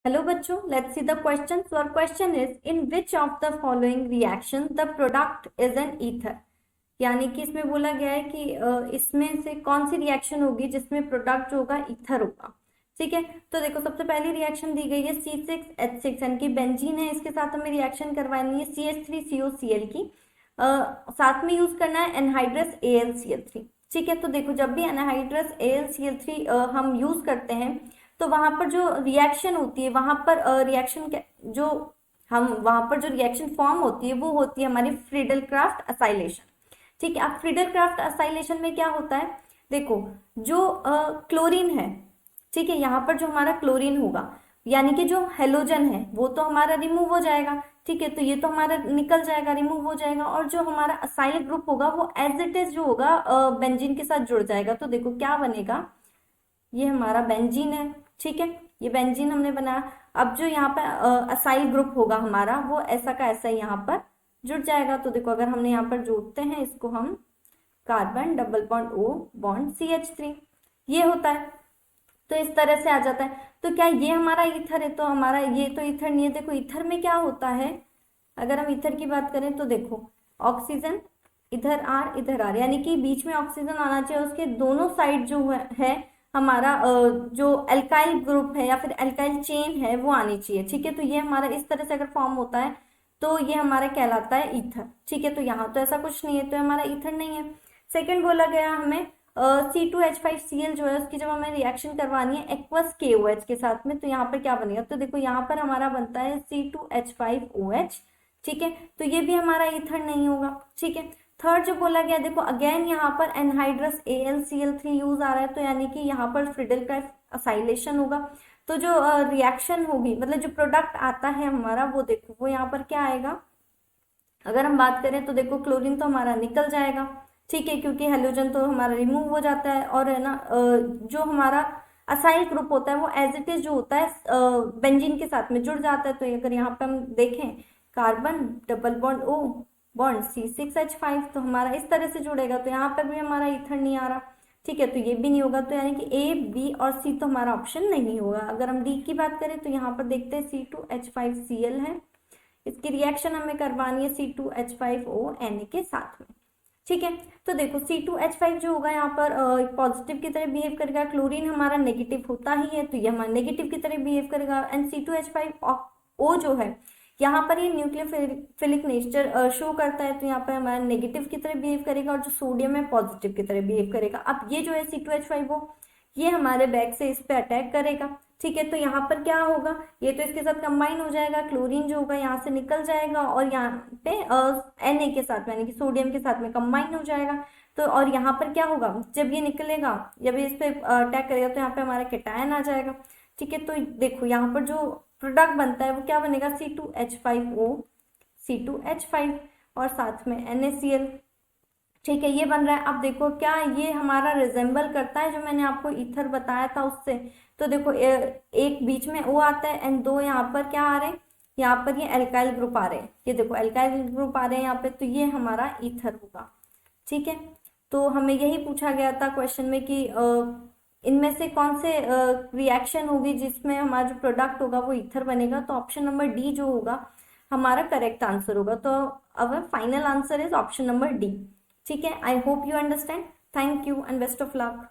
Hello बच्चों, let's see the question. Your question is in which of the following reaction the product is an ether. यानी कि इसमें बोला गया है कि इसमें से कौन सी रिएक्शन होगी जिसमें प्रोडक्ट जो होगा ईथर होगा। ठीक है, तो देखो सबसे पहली रिएक्शन दी गई है C6H6 यानी कि बेंजीन है, इसके साथ हमें रिएक्शन करवानी है CH3COCl की। साथ में यूज करना है एनहाइड्रस AlCl3। ठीक है, तो देखो जब भी एनहाइड्रस AlCl3 हम यूज करते हैं तो वहां पर जो रिएक्शन होती है वहां पर रिएक्शन जो हम वहां पर जो रिएक्शन फॉर्म होती है वो होती है हमारी फ्रीडल क्राफ्ट असाइलेशन। ठीक है, अब फ्रीडल क्राफ्ट असाइलेशन में क्या होता है, देखो जो क्लोरीन है, ठीक है, यहाँ पर जो हमारा क्लोरीन होगा यानी कि जो हेलोजन है वो तो हमारा रिमूव हो जाएगा। ठीक है, तो ये तो हमारा निकल जाएगा, रिमूव हो जाएगा, और जो हमारा असाइल ग्रुप होगा वो एज इट इज जो होगा बेंजीन के साथ जुड़ जाएगा। तो देखो क्या बनेगा, ये हमारा बेंजीन है। ठीक है, ये बेंजीन हमने बनाया। अब जो यहाँ पर असाइल ग्रुप होगा हमारा वो ऐसा का ऐसा यहाँ पर जुड़ जाएगा। तो देखो अगर हमने यहाँ पर जोड़ते हैं इसको हम, carbon double bond O bond CH3, ये होता है। तो इस तरह से आ जाता है। तो क्या ये हमारा ईथर है? तो हमारा ये तो ईथर नहीं है। देखो ईथर में क्या होता है, अगर हम ईथर की बात करें तो देखो ऑक्सीजन इधर आर इधर आर, यानी कि बीच में ऑक्सीजन आना चाहिए, उसके दोनों साइड जो है हमारा जो एल्काइल ग्रुप है या फिर एल्काइल चेन है वो आनी चाहिए। ठीक है, तो ये हमारा इस तरह से अगर फॉर्म होता है तो ये हमारा कहलाता है ईथर। ठीक है, तो यहाँ तो ऐसा कुछ नहीं है, तो हमारा ईथर नहीं है। सेकेंड बोला गया हमें C2H5Cl जो है उसकी जब हमें रिएक्शन करवानी है एक्वस KOH के साथ में, तो यहाँ पर क्या बनेगा, तो देखो यहाँ पर हमारा बनता है C2H5OH। ठीक है, तो ये भी हमारा ईथर नहीं होगा। ठीक है, थर्ड जो बोला गया, देखो अगेन यहाँ पर एनहाइड्रस AlCl3 यूज आ रहा है, तो यानी कि यहाँ पर फ्रीडल क्राफ्ट असाइलेशन होगा। तो जो रिएक्शन होगी, मतलब जो प्रोडक्ट आता है हमारा, वो देखो वो यहाँ पर क्या आएगा, अगर हम बात करें तो देखो क्लोरीन तो हमारा निकल जाएगा। ठीक है, क्योंकि हेलोजन तो हमारा रिमूव हो जाता है, और है ना जो हमारा असाइल ग्रुप होता है वो एज इट इज जो होता है बेंजीन के साथ में जुड़ जाता है। तो अगर यहाँ पे हम देखें, carbon double bond O bond C6H5, तो हमारा इस तरह से जुड़ेगा, तो यहाँ पर भी हमारा ईथर नहीं आ रहा। ठीक है, तो ये भी नहीं होगा, तो यानी कि A, B और C तो हमारा ऑप्शन नहीं होगा। अगर हम D की बात करें तो यहाँ पर देखते हैं C2H5Cl है, इसकी रिएक्शन हमें करवानी है C2H5O Na के साथ में। ठीक है, तो देखो C2H5 जो होगा यहाँ पर पॉजिटिव की तरह बिहेव करेगा, क्लोरीन हमारा नेगेटिव होता ही है तो ये हमारा नेगेटिव की तरह बिहेव करेगा। एंड C2H5O जो है यहाँ पर ये न्यूक्लियोफिलिक नेचर शो करता है, तो यहाँ पर हमारा नेगेटिव की तरह बिहेव करेगा, और जो सोडियम है पॉजिटिव की तरह बिहेव करेगा। अब ये जो है C2H5O ये हमारे बैक से इस पे अटैक करेगा। ठीक है, तो यहाँ पर क्या होगा, ये तो इसके साथ कंबाइन हो जाएगा, क्लोरीन जो होगा यहाँ से निकल जाएगा और यहाँ पे Na के साथ यानी कि सोडियम के साथ में कंबाइन हो जाएगा। तो और यहाँ पर क्या होगा, जब ये निकलेगा, जब ये इस पे अटैक करेगा तो यहाँ पे हमारा कैटायन आ जाएगा। ठीक है, तो देखो यहाँ पर जो प्रोडक्ट बनता है वो क्या बनेगा, C2H5O C2H5 और साथ में NaCl। ठीक है, ये बन रहा है। अब देखो क्या ये हमारा रिजेंबल करता है जो मैंने आपको ईथर बताया था उससे। तो देखो एक बीच में O आता है एंड दो यहाँ पर क्या आ रहे हैं, यहाँ पर ये एल्काइल ग्रुप आ रहे हैं, ये देखो एल्काइल ग्रुप आ रहे हैं यहाँ पे, तो ये हमारा ईथर होगा। ठीक है, तो हमें यही पूछा गया था क्वेश्चन में कि इनमें से कौन से रिएक्शन होगी जिसमें हमारा जो प्रोडक्ट होगा वो ईथर बनेगा। तो ऑप्शन नंबर डी जो होगा हमारा करेक्ट आंसर होगा। तो our final answer is option number D. ठीक है, I hope you understand. Thank you and best of luck.